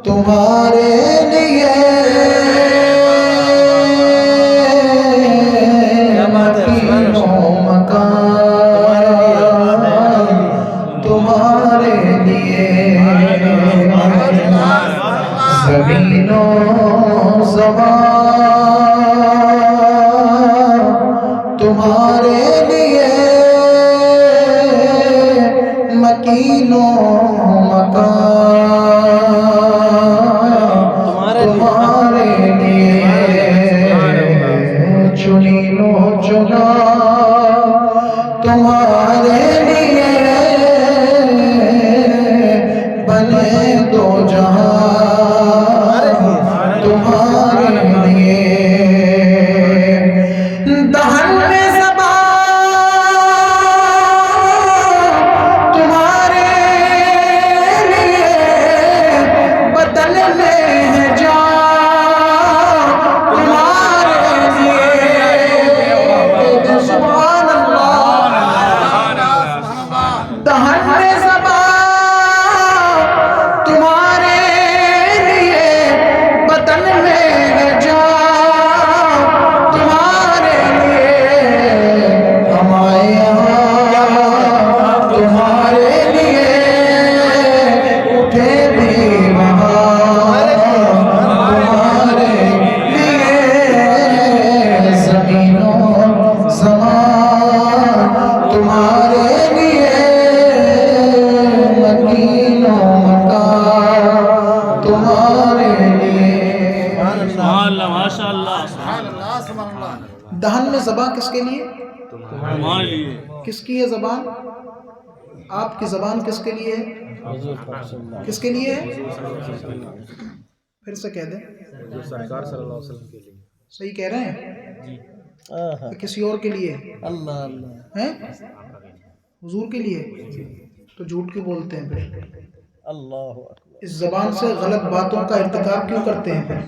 تمہارے لیے مکین و مکان تمہارے لیے زمین و زمان تمہارے لیے مکین و مکان تمہارے لیے چنین و چنا تمہارے لیے بنے دو جہاں تمہارے لیے دہن میں زبان تمہارے لیے بدن میں ہے جان تمہارے لیے سبحان اللہ دہن میں زبان تمہارے لیے بدن میں ہے جان تمہارے لیے ہمارے یہاں تمہارے لیے اٹھے بھی وہاں تمہارے لیے زمین و زمان تمہارے لیے مکین و مکان تمہارے لیے ماشاء اللہ دہن میں زبان کس کے لیے؟ ہمارے لیے کس کی ہے زبان؟ آپ کی زبان کس کے لیے ہے؟ کس کے لیے ہے؟ پھر سے کہہ دیں سرکار صلی اللہ علیہ وسلم کے لیے صحیح کہہ رہے ہیں کہ کسی اور کے لیے اللہ اللہ ہیں؟ حضور کے لیے تو جھوٹ کیوں بولتے ہیں پھر؟ اللہ اس زبان سے غلط باتوں کا ارتکاب کیوں کرتے ہیں پھر؟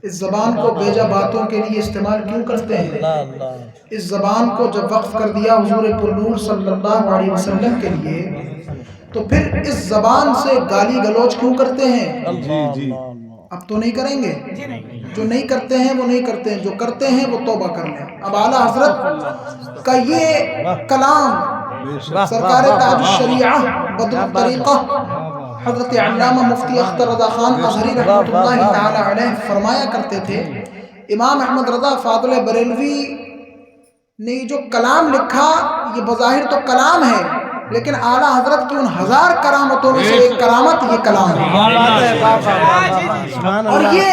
اس زبان کو بیجا باتوں کے لیے استعمال کیوں کرتے ہیں؟ اللہ اس زبان کو جب وقف کر دیا حضور پرنور صلی اللہ علیہ وسلم کے لیے تو پھر اس زبان سے گالی گلوچ کیوں کرتے ہیں؟ اب تو نہیں کریں گے؟ جو نہیں کرتے ہیں وہ نہیں کرتے ہیں، جو کرتے ہیں وہ توبہ کر لیں۔ اب اعلیٰ حضرت کا یہ کلام سرکار تاج الشریعہ بدر الطریقہ حضرت علامہ مفتی اختر رضا خان اظہری رحمۃ اللہ تعالی علیہ فرمایا کرتے تھے، امام احمد رضا فاضل بریلوی نے جو کلام لکھا یہ بظاہر تو کلام ہے لیکن اعلیٰ حضرت کی ان ہزار کرامتوں میں سے ایک کرامت یہ کلام ہے۔ اور یہ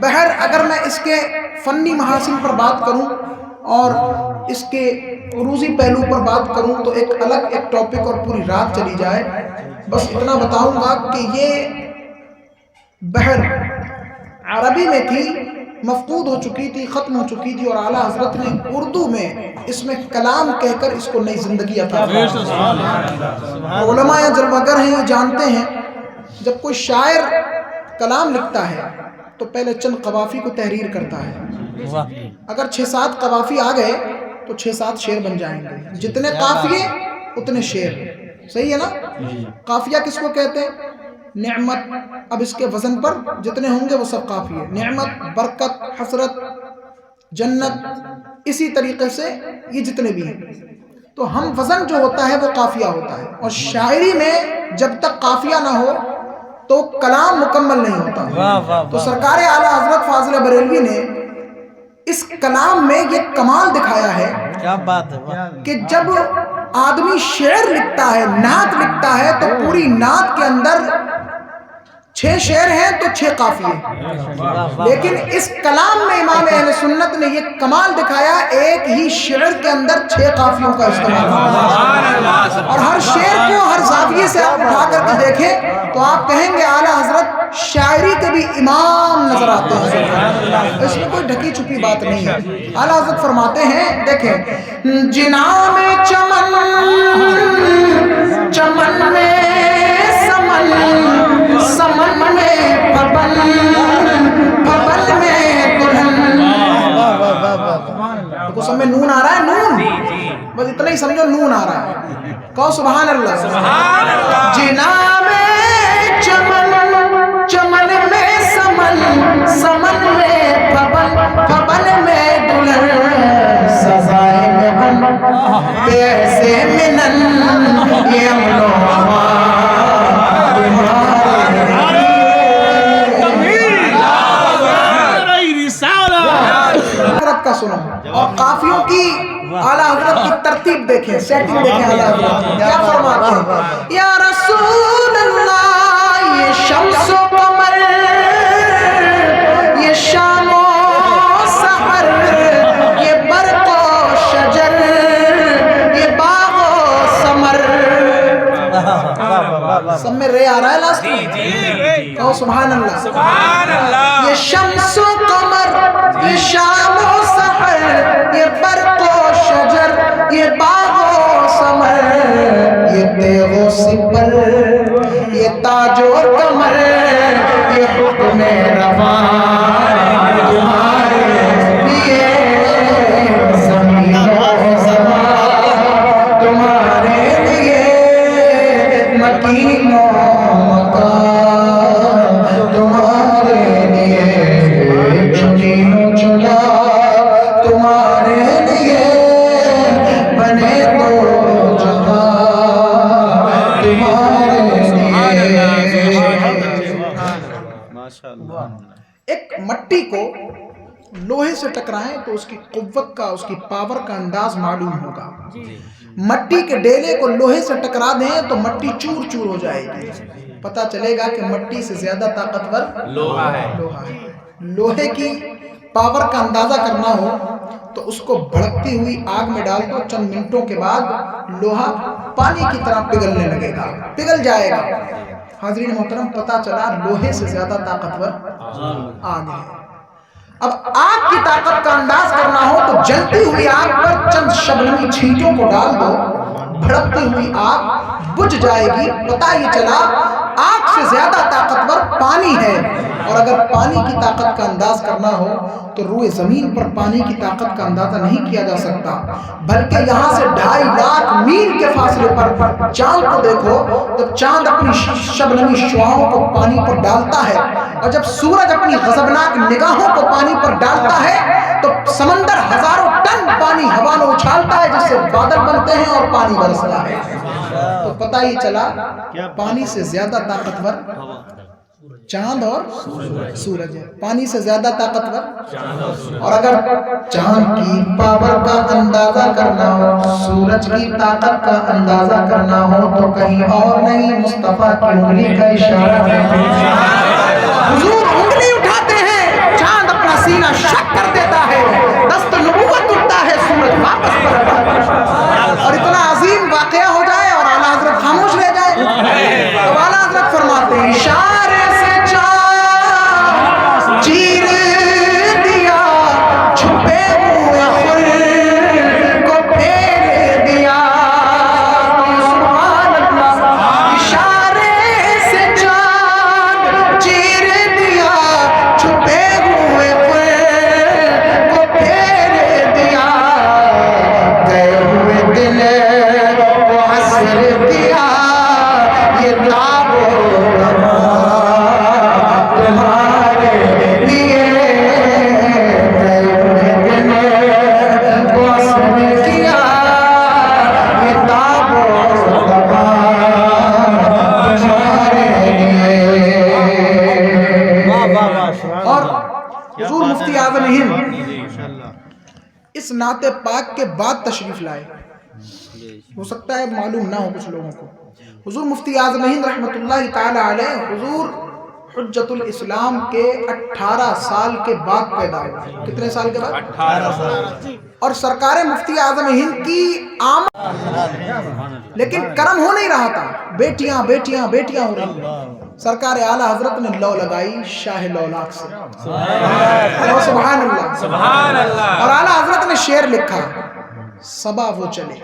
بہر اگر میں اس کے فنی محاسن پر بات کروں اور اس کے عروضی پہلو پر بات کروں تو ایک الگ ایک ٹاپک اور پوری رات چلی جائے، بس اتنا بتاؤں گا کہ یہ بحر عربی میں تھی، مفقود ہو چکی تھی، ختم ہو چکی تھی، اور اعلیٰ حضرت نے اردو میں اس میں کلام کہہ کر اس کو نئی زندگی عطا فرمائی۔ علماء جلوگر ہیں یہ جانتے ہیں جب کوئی شاعر کلام لکھتا ہے تو پہلے چند قوافی کو تحریر کرتا ہے، اگر 6-7 قوافی آ گئے تو 6-7 شعر بن جائیں گے، جتنے قافیے اتنے شعر، صحیح ہے نا؟ قافیہ کس کو کہتے ہیں؟ نعمت، اب اس کے وزن پر جتنے ہوں گے وہ سب قافیے، نعمت، برکت، حسرت، جنت، اسی طریقے سے یہ جتنے بھی ہیں تو ہم وزن جو ہوتا ہے وہ قافیہ ہوتا ہے، اور شاعری میں جب تک قافیہ نہ ہو تو کلام مکمل نہیں ہوتا۔ تو سرکار اعلیٰ حضرت فاضل بریلوی نے اس کلام میں یہ کمال دکھایا ہے کیا بات ہے کہ جب آدمی شعر لکھتا ہے، نعت لکھتا ہے تو پوری نعت کے اندر 6 شعر ہیں تو 6 قافیے، لیکن اس کلام میں امام اہل سنت نے یہ کمال دکھایا ایک ہی شعر کے اندر 6 قافیوں کا استعمال، اور ہر شعر کو ہر زاویے سے آپ اٹھا کر کے دیکھیں تو آپ کہیں گے اعلیٰ حضرت شاعری کے بھی امام نظر آتے ہیں، اس میں کوئی ڈھکی چھپی بات نہیں ہے۔ اعلیٰ حضرت فرماتے ہیں، دیکھیں جنا میں چمن چمن میں سمن سمن میں پبن پبن میں دلہن देखो सब में नून आ रहा है, नून, बस इतना ही समझो नून आ रहा है। कहो सुभान अल्लाह। सुभान अल्लाह। जिना में चमन, चमन में समन, समन में फबन, फबन में दुल्हन, सजाए में हम पैसे मिलन, ये अमलो का सुनो और काफियों की आला हजरत की तरतीब देखें, सेटिंग देखें। आला हजरत क्या फरमाते हैं, या रसूल अल्लाह ये शम्सो कमर, ये शामो सहर, ये बरको शजर, ये बागो समर। सब में रे आ रहा है लास्ट में, कहो सुभान अल्लाह। सुभान अल्लाह। ये शम्सो कमर, ये शामो सहर, ये बरको शजर, ये बागो समर, ये तेगो सिपर, ये ताजो कमर, ये हुक्म रवा तुम्हारे लिए, ज़मीन और समा तुम्हारे लिए, मकीन और मकान तुम्हारे लिए, चुनीनो चुना तुम्हारे लिए, बने तो जहां तुम्हारे लिए। माशाअल्लाह। एक मट्टी को लोहे से टकराएं तो उसकी कुव्वत का, उसकी पावर का अंदाज मालूम होगा। मट्टी के डेले को लोहे से टकरा दें तो मट्टी चूर चूर हो जाएगी, पता चलेगा कि मट्टी से ज्यादा ताकतवर लोहा है। लोहे की पावर का अंदाजा करना हो तो उसको भड़कती हुई आग में डाल दो, चंद मिनटों के बाद लोहा पानी की तरह पिघलने लगेगा, पिघल जाएगा। हाज़रीन मोहतरम, पता चला लोहे से ज्यादा ताकतवर आग है। अब आग की ताकत का अंदाज करना हो तो जलती हुई आग पर चंद शबनमी छींटों को डाल दो, भड़कती हुई आग बुझ जाएगी। पता ये चला आग से ज्यादा ताकतवर पानी है। और अगर पानी की ताकत का अंदाज करना हो तो रूए जमीन पर पानी की ताकत का अंदाजा नहीं किया जा सकता, बल्कि यहाँ से 2.5 लाख मील के फासले पर चांद को देखो। जब चांद अपनी शबनमी शुआओं को पानी पर डालता है और जब सूरज अपनी गजबनाक निगाहों को पानी पर डालता है तो समंदर हजारों टन पानी हवा में उछालता है, जिससे बादल बनते हैं और पानी बरसता है। तो पता ही चला पानी से ज्यादा ताकतवर चांद और सूरज है, पानी से ज्यादा ताकतवर। और अगर चांद की पावर का अंदाजा करना हो, सूरज की ताकत का अंदाजा करना हो तो कहीं और नहीं, मुस्तफा की उंगली का इशारा है। हुजूर उंगली उठाते हैं, चांद अपना सीना शक कर देता है, दस्त नबूवत उठता है, सूरज वापस पलटता है। और इतना अजीम वाकया हो जाए और आला हजरत खामोश रह जाए तो आला हजरत फरमाते हैं, इशारे से चांद चीर दिया, छुपे हुए फूल को फेर दिया। सुभान अल्लाह। इशारे से चांद चीर दिया, छुपे हुए फूल को फेर दिया, गए हुए दिल को हसर दिया, ये ताबो तुम्हारे लिए, गए हुए दिल को हसर किया, ये ताबो तुम्हारे लिए। और हुजूर मुफ्ती आज़म हिंद इस नाते पाक के बाद तशरीफ लाए, हो सकता है मालूम ना हो कुछ लोगों को। हुजूर मुफ्ती आज़म हिंद रहमतुल्लाहि ताला अलैह हुजूर हुज्जतुल इस्लाम के 18 साल के बाद पैदा हुए। कितने साल के बाद? 18 साल। और सरकार मुफ्ती आज़म हिंद की आमद, लेकिन कर्म हो नहीं रहा था, बेटियां बेटियां बेटियां हो रही। सरकार आला हजरत ने लौ लगाई शाह लौलाक से, सुभान अल्लाह सुभान अल्लाह। और आला हजरत ने शेर लिखा, सबा वो चले।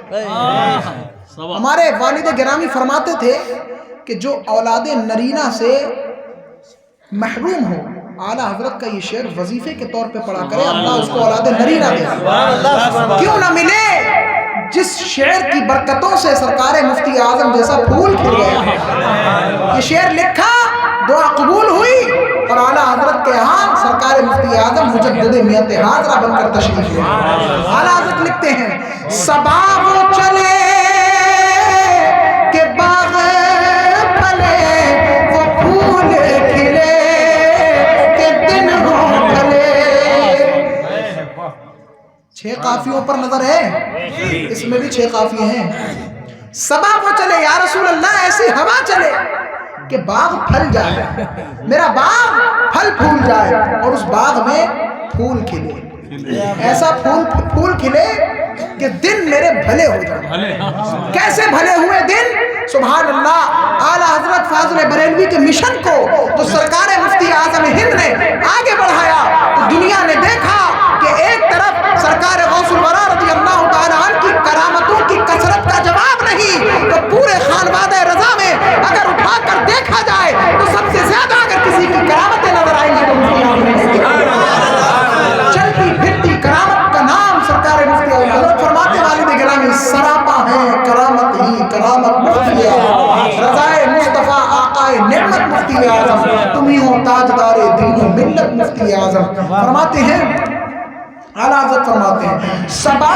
हमारे वालिद गिरामी फरमाते थे कि जो औलादे नरीना से महरूम हो, आला हजरत का ये शेर वजीफे के तौर पे पढ़ा करे, अल्लाह उसको औलाद नरी ना दे। क्यों ना मिले जिस शेर की बरकतों से सरकार मुफ्ती आजम जैसा फूल खिल गया। ये शेर लिखा, दुआ कबूल हुई और आला हजरत के यहाँ सरकार मुफ्ती आजम मुजद्दिद मियत हाजरा बनकर तशरीफ ले आए। आला हजरत लिखते हैं, सबा वो चले के बाग फले, वो फूल खिले के दिन हो ढले। 6 काफियों पर नजर है, इसमें भी 6 काफिये हैं। सबा वो चले या रसूल अल्लाह, ऐसी हवा चले कि बाग फल जाए, मेरा बाग फल फूल जाए और उस बाग में फूल खिले, ऐसा फूल खिले कि दिन मेरे भले हो जाए। कैसे भले हुए दिन? सुभान अल्लाह। आला हजरत फाजिल बरेलवी के मिशन को तो सरकार मुफ्ती आजम हिंद ने आगे बढ़ाया, तो दुनिया ने देखा कि एक तरफ सरकार गौसुल वरा रज़ी अल्लाह तआला अन्हु की करामतों की कसरत का जवाब नहीं, तो पूरे खानवादे रज़ा में अगर उठाकर देखा जाए तो सबसे ज्यादा अगर किसी की करामतें नजर आएंगी तो मुफ्ती आजम। चलती फिरती करामत का नाम सरकार मुफ्ती आजम। हज़रत फरमाते वालिद गिरामी, सरापा है करामत ही करामत मुफ्ती आजम, रज़ाए मुस्तफ़ा आकाए नेमत मुफ्ती आजम, तुम ही हो ताजदारे दीन मिल्लत मुफ्ती आजम। फरमाते हैं, आला हज़रत फरमाते हैं, सबा